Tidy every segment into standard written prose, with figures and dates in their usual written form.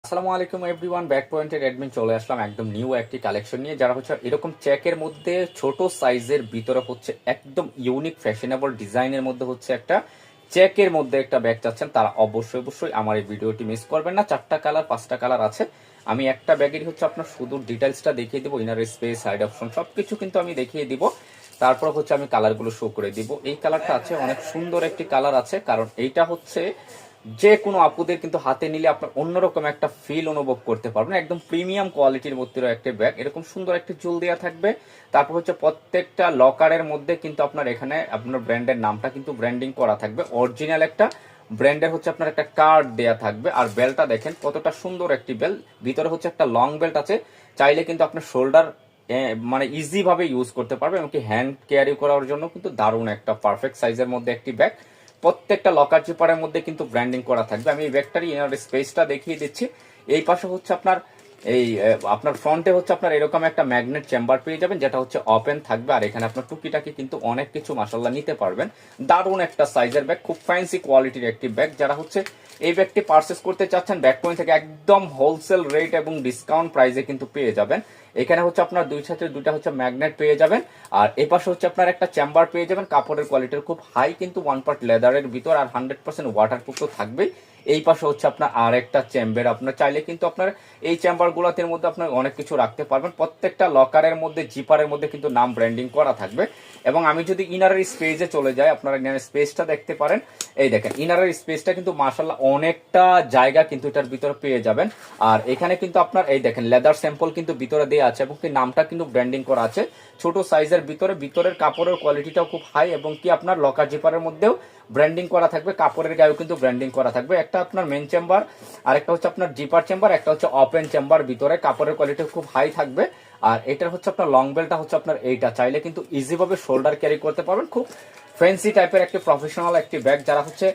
আসসালামু আলাইকুম everyone, back পয়েন্টের অ্যাডমিন চলে আসলাম একদম নিউ একটি কালেকশন নিয়ে, যারা হচ্ছে এরকম চেকের মধ্যে ছোট সাইজের ভিতরে হচ্ছে একদম ইউনিক ফ্যাশনেবল ডিজাইনের মধ্যে হচ্ছে একটা চেকের মধ্যে একটা ব্যাগ চাচ্ছেন, তারা অবশ্যই অবশ্যই আমার এই ভিডিওটি মিস করবেন না। 4টা কালার 5টা কালার আছে। আমি একটা ব্যাগেরই হচ্ছে আপনার শুধু ডিটেলসটা দেখিয়ে দিব, ইনার স্পেস, সাইড অপশন সবকিছু কিন্তু আমি দেখিয়ে দিব। তারপর হচ্ছে আমি কালারগুলো শো করে দিব। এই কালারটা আছে, অনেক সুন্দর একটি কালার আছে, কারণ এইটা হচ্ছে যে কোনো আপুদের কিন্তু হাতে নিলে আপনার অন্যরকম একটা ফিল অনুভব করতে পারবেন। একদম প্রিমিয়াম কোয়ালিটির মধ্যে একটা ব্যাগ, এরকম সুন্দর একটা চুল দেওয়া থাকবে। তারপর হচ্ছে প্রত্যেকটা লকারের মধ্যে কিন্তু আপনার এখানে আপনার ব্র্যান্ডের নামটা কিন্তু ব্র্যান্ডিং করা থাকবে, অরিজিনাল একটা ব্র্যান্ডের হচ্ছে আপনার একটা কার্ড দেয়া থাকবে। আর বেলটা দেখেন কতটা সুন্দর একটি বেল, ভিতরে হচ্ছে একটা লং বেল্ট আছে, চাইলে কিন্তু আপনার শোল্ডার মানে ইজি ভাবে ইউজ করতে পারবে, এমনকি হ্যান্ড ক্যারি করার জন্য কিন্তু দারুণ একটা পারফেক্ট সাইজের মধ্যে একটি ব্যাগ। প্রত্যেকটা লকার চিপারের মধ্যে কিন্তু ব্র্যান্ডিং করা থাকবে। আমি এই ব্যাগটারই ইনার স্পেসটা দেখিয়ে দিচ্ছি। এই পাশে হচ্ছে আপনার এই আপনার ফ্রন্টে হচ্ছে আপনার এরকম একটা ম্যাগনেট চেম্বার পেয়ে যাবেন, যেটা হচ্ছে ওপেন থাকবে। আর এখানে আপনার টুকিটাকি কিন্তু অনেক কিছু মাশাআল্লাহ নিতে পারবেন। দারুণ একটা সাইজের ব্যাগ, খুব ফ্যান্সি কোয়ালিটির একটি ব্যাগ। যারা হচ্ছে এই ব্যাগটি পারচেস করতে চাচ্ছেন, ব্যাগ পয়েন্ট থেকে একদম হোলসেল রেট এবং ডিসকাউন্ট প্রাইসে কিন্তু পেয়ে যাবেন। এখানে হচ্ছে আপনার দুই সাথে দুইটা হচ্ছে ম্যাগনেট পেয়ে যাবেন। আর এই পাশে হচ্ছে আপনার একটা চেম্বার পেয়ে যাবেন। কাপড়ের কোয়ালিটির খুব হাই, কিন্তু 1 পার্ট লেদারের ভিতর, আর 100% ওয়াটারপ্রুফ তো থাকবেই। এই পাশে হচ্ছে আপনার আর একটা চেম্বার, আপনার চাইলে কিন্তু আপনার এই চেম্বার গুলোর মধ্যে আপনার অনেক কিছু রাখতে পারবেন। প্রত্যেকটা লকারের মধ্যে, জিপারের মধ্যে কিন্তু নাম ব্র্যান্ডিং করা থাকবে। এবং আমি যদি ইনারের স্পেসে চলে যাই, আপনারা ইনারের স্পেসটা দেখতে পারেন। এই দেখেন ইনারের স্পেসটা কিন্তু মাশাআল্লাহ অনেকটা জায়গা কিন্তু এটার ভিতরে পেয়ে যাবেন। আর এখানে কিন্তু আপনার এই দেখেন লেদার স্যাম্পল কিন্তু ভিতরে দেওয়া আছে, এবং কি নামটা কিন্তু ব্র্যান্ডিং করা আছে। ছোট সাইজের ভিতরে, ভিতরের কাপড়ের কোয়ালিটিটাও খুব হাই, এবং কি আপনার লকার জিপারের মধ্যেও ব্র্যান্ডিং করা থাকবে, কাপড়ের গায়েও কিন্তু ব্র্যান্ডিং করা থাকবে। একটা আপনার মেন চেম্বার, আর একটা হচ্ছে আপনার জিপার চেম্বার, একটা হচ্ছে ওপেন চেম্বার। ভিতরে কাপড়ের কোয়ালিটি খুব হাই থাকবে। আর এটার হচ্ছে আপনার লং বেলটা হচ্ছে আপনার এইটা, চাইলে কিন্তু ইজি ভাবে শোল্ডার ক্যারি করতে পারবেন। খুব ফ্যান্সি টাইপের একটি প্রফেশনাল একটি ব্যাগ। যারা হচ্ছে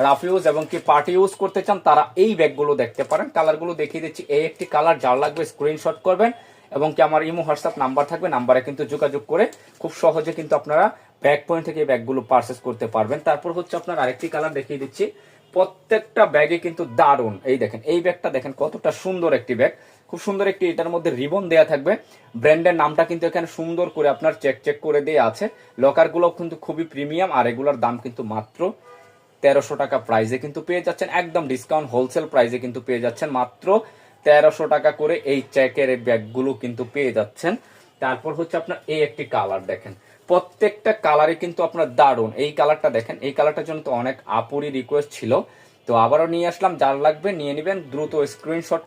রাফ ইউজ এবং কি পার্টি ইউজ করতে চান, তারা এই ব্যাগগুলো দেখতে পারেন। কালারগুলো দেখিয়ে দিচ্ছি। এই একটি কালার, যার লাগবে স্ক্রিনশট করবেন, এবং কি আমার ইমো হোয়াটসঅ্যাপ নাম্বার থাকবে, নাম্বারে কিন্তু যোগাযোগ করে খুব সহজে কিন্তু আপনারা ব্যাগ পয়েন্ট থেকে এই ব্যাগগুলো পারচেস করতে পারবেন। তারপর হচ্ছে আপনার আরেকটি কালার দেখিয়ে দিচ্ছি। প্রত্যেকটা ব্যাগে কিন্তু দারুণ। এই দেখেন এই ব্যাগটা দেখেন কতটা সুন্দর একটি ব্যাগ, খুব সুন্দর একটি, এটার মধ্যে রিবন দেয়া থাকবে। ব্র্যান্ডের নামটা কিন্তু এখানে সুন্দর করে আপনার চেক করে দেয়া আছে। লকার গুলো কিন্তু খুবই প্রিমিয়াম, আর এগুলোর দাম কিন্তু মাত্র 1300 টাকা প্রাইজে কিন্তু পেয়ে যাচ্ছেন। একদম ডিসকাউন্ট হোলসেল প্রাইজে কিন্তু পেয়ে যাচ্ছেন, মাত্র 1300 টাকা করে এই চেকের ব্যাগগুলো কিন্তু পেয়ে যাচ্ছেন। তারপর হচ্ছে আপনার এই একটি কালার দেখেন, প্রত্যেকটা কালারে কিন্তু আপনার দারুণ। এই কালারটা দেখেন, এই কালারটার জন্য তো অনেক আপুরি রিকোয়েস্ট ছিল, তো আবারও নিয়ে আসলাম। যার লাগবে নিয়ে নেবেন, দ্রুত স্ক্রিনশট